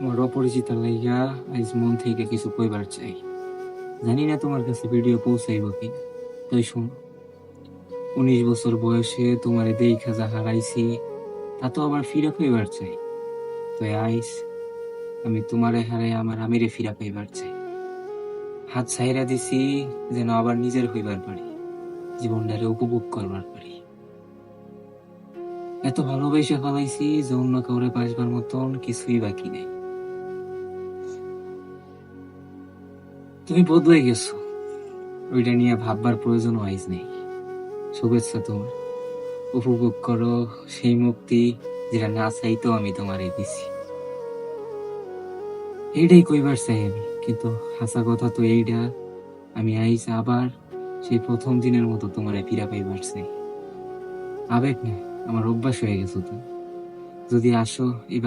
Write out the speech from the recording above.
আমার অপরিচিত লাইগা আজ মন থেকে কিছু কইবার চাই। জানি না তোমার কাছে ভিডিও পৌঁছাইব কি। তাই শোনো, 19 বছর বয়সে তোমারে দেইখা যা হারাইছি তা তো আবার ফিরা পাইবার চাই। তাই আইস আমি তোমারে হারাই আমার আমিরে ফিরা পাইবার চাই। হাত ছাইরা দিছি যেন আবার নিজের হইবার পারি, জীবনটারে উপভোগ করবার পারি। এত ভালোবাসা ফেলাইছি যে অন্য কাউরে বাসবার মতন কিছুই বাকি নেই। তুমি বদলে গেছো, ওইটা নিয়ে ভাববার প্রয়োজন আইজ নেই। শুভেচ্ছা তোমার, উপভোগ করো সেই মুক্তি যেটা না চাইতেও আমি তোমারে দিছি। এইটাই কইবার চাই আমি, কিন্তু হাসা কথা তো এইটা, আমি আইস আবার সেই প্রথম দিনের মতো তোমারে ফিরা পাইবার চাই। আবেগ না, আমার অভ্যাস হয়ে গেছো তো। যদি আসো এবার